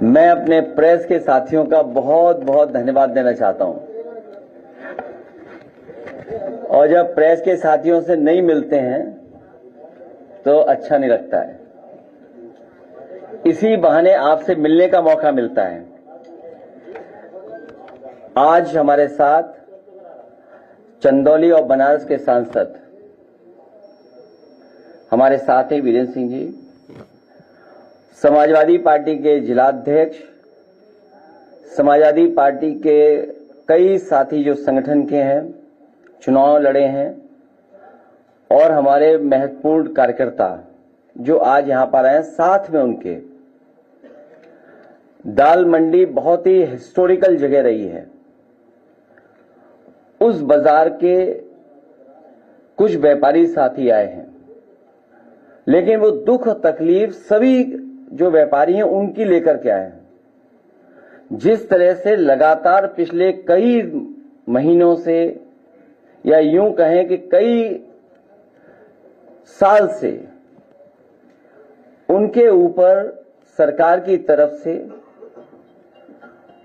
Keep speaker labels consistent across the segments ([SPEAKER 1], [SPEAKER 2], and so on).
[SPEAKER 1] मैं अपने प्रेस के साथियों का बहुत बहुत धन्यवाद देना चाहता हूं। और जब प्रेस के साथियों से नहीं मिलते हैं तो अच्छा नहीं लगता है। इसी बहाने आपसे मिलने का मौका मिलता है। आज हमारे साथ चंदौली और बनारस के सांसद हमारे साथ हैं वीरेंद्र सिंह जी, समाजवादी पार्टी के जिलाध्यक्ष, समाजवादी पार्टी के कई साथी जो संगठन के हैं, चुनाव लड़े हैं, और हमारे महत्वपूर्ण कार्यकर्ता जो आज यहां पर आए हैं। साथ में उनके दाल मंडी बहुत ही हिस्टोरिकल जगह रही है। उस बाजार के कुछ व्यापारी साथी आए हैं, लेकिन वो दुख तकलीफ सभी जो व्यापारी हैं उनकी लेकर के आए हैं। जिस तरह से लगातार पिछले कई महीनों से, या यूं कहें कि कई साल से उनके ऊपर सरकार की तरफ से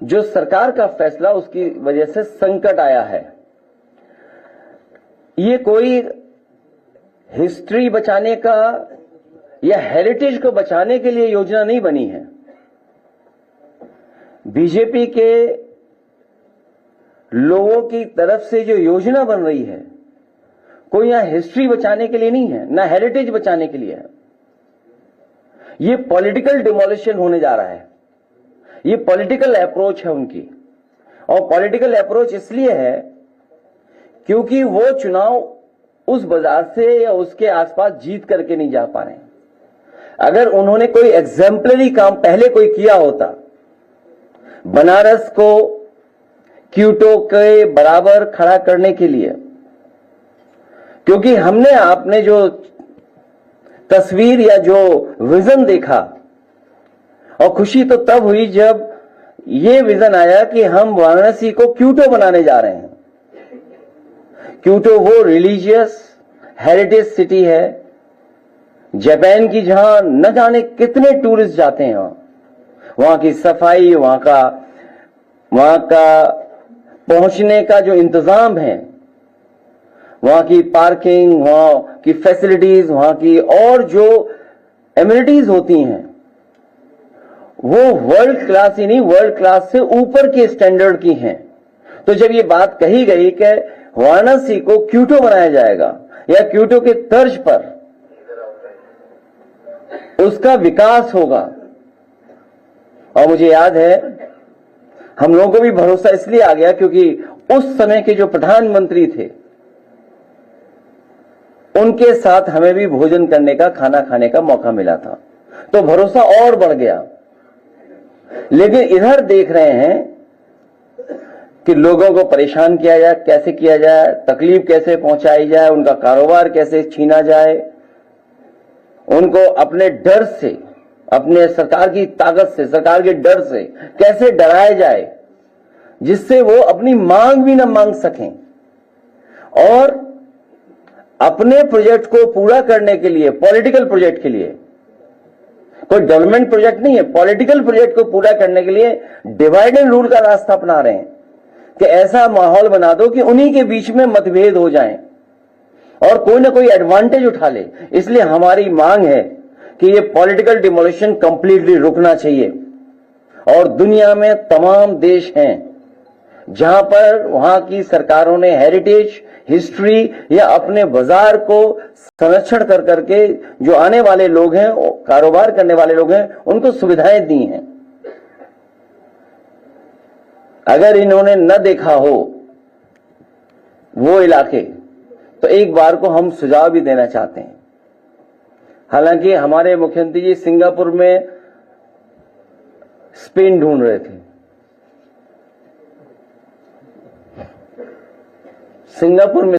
[SPEAKER 1] जो सरकार का फैसला, उसकी वजह से संकट आया है। ये कोई हिस्ट्री बचाने का या हेरिटेज को बचाने के लिए योजना नहीं बनी है। बीजेपी के लोगों की तरफ से जो योजना बन रही है, कोई यहां हिस्ट्री बचाने के लिए नहीं है, ना हेरिटेज बचाने के लिए है। ये पॉलिटिकल डिमोलिशन होने जा रहा है। ये पॉलिटिकल अप्रोच है उनकी, और पॉलिटिकल अप्रोच इसलिए है क्योंकि वो चुनाव उस बाजार से या उसके आसपास जीत करके नहीं जा पा रहे हैं। अगर उन्होंने कोई एग्जाम्पलरी काम पहले कोई किया होता, बनारस को क्योटो के बराबर खड़ा करने के लिए, क्योंकि हमने आपने जो तस्वीर या जो विजन देखा, और खुशी तो तब हुई जब ये विजन आया कि हम वाराणसी को क्योटो बनाने जा रहे हैं। क्योटो वो रिलीजियस हेरिटेज सिटी है जापान की, जहां न जाने कितने टूरिस्ट जाते हैं। वहां की सफाई, वहां का पहुंचने का जो इंतजाम है, वहां की पार्किंग, वहां की फैसिलिटीज, वहां की और जो एमिनिटीज होती हैं, वो वर्ल्ड क्लास ही नहीं, वर्ल्ड क्लास से ऊपर के स्टैंडर्ड की हैं। तो जब ये बात कही गई कि वाराणसी को क्योटो बनाया जाएगा या क्योटो के तर्ज पर उसका विकास होगा, और मुझे याद है हम लोगों को भी भरोसा इसलिए आ गया क्योंकि उस समय के जो प्रधानमंत्री थे उनके साथ हमें भी भोजन करने का, खाना खाने का मौका मिला था, तो भरोसा और बढ़ गया। लेकिन इधर देख रहे हैं कि लोगों को परेशान किया जाए, कैसे किया जाए, तकलीफ कैसे पहुंचाई जाए, उनका कारोबार कैसे छीना जाए, उनको अपने डर से, अपने सरकार की ताकत से, सरकार के डर से कैसे डराया जाए जिससे वो अपनी मांग भी न मांग सकें। और अपने प्रोजेक्ट को पूरा करने के लिए, पॉलिटिकल प्रोजेक्ट के लिए, कोई डेवलपमेंट प्रोजेक्ट नहीं है, पॉलिटिकल प्रोजेक्ट को पूरा करने के लिए डिवाइड एंड रूल का रास्ता अपना रहे हैं कि ऐसा माहौल बना दो कि उन्हीं के बीच में मतभेद हो जाएं और कोई ना कोई एडवांटेज उठा ले। इसलिए हमारी मांग है कि ये पॉलिटिकल डिमोलिशन कंप्लीटली रुकना चाहिए। और दुनिया में तमाम देश हैं जहां पर वहां की सरकारों ने हेरिटेज, हिस्ट्री या अपने बाजार को संरक्षण कर करके जो आने वाले लोग हैं, कारोबार करने वाले लोग हैं, उनको सुविधाएं दी हैं। अगर इन्होंने न देखा हो वो इलाके, तो एक बार को हम सुझाव भी देना चाहते हैं। हालांकि हमारे मुख्यमंत्री जी सिंगापुर में स्पेन ढूंढ रहे थे। सिंगापुर में